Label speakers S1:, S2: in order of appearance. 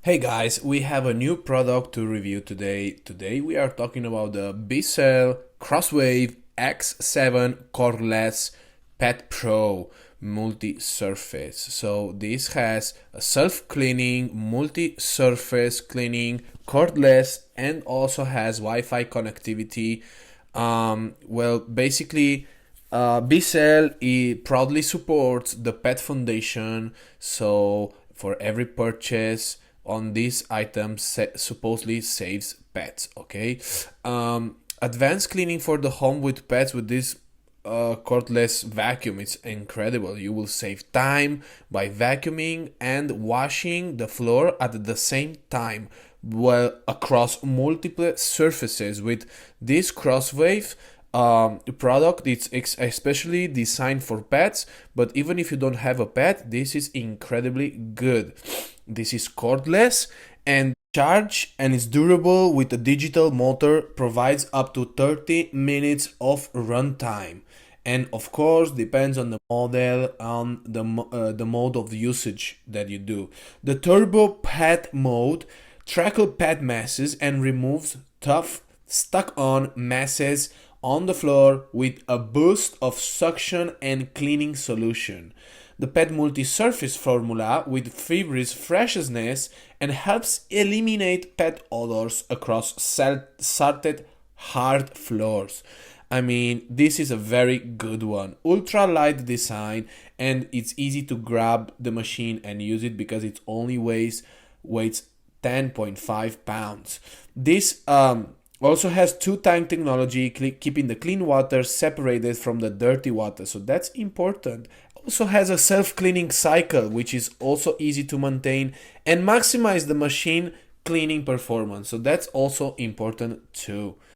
S1: Hey guys, we have a new product to review today. Today we are talking about the Bissell CrossWave X7 Cordless Pet Pro multi-surface. So this has a self-cleaning, multi-surface cleaning, cordless, and also has Wi-Fi connectivity. Basically, Bissell proudly supports the Pet Foundation. So for every purchase on these items supposedly saves pets. Okay, advanced cleaning for the home with pets with this cordless vacuum. It's incredible. You will save time by vacuuming and washing the floor at the same time, well, across multiple surfaces. With this CrossWave product, it's especially designed for pets, but even if you don't have a pet, this is incredibly good. This is cordless and charge, and it's durable with a digital motor, provides up to 30 minutes of runtime, and of course depends on the model, on the mode of usage that you do. The turbo pet mode tackles pet masses and removes tough stuck on masses on the floor with a boost of suction and cleaning solution. The pet multi-surface formula with fibrous freshness and helps eliminate pet odors across salted hard floors. I mean, this is a very good one. Ultra light design, and it's easy to grab the machine and use it because it only weighs 10.5 pounds. This also has two-tank technology, keeping the clean water separated from the dirty water, so that's important. Also has a self-cleaning cycle, which is also easy to maintain and maximize the machine cleaning performance, so that's also important too.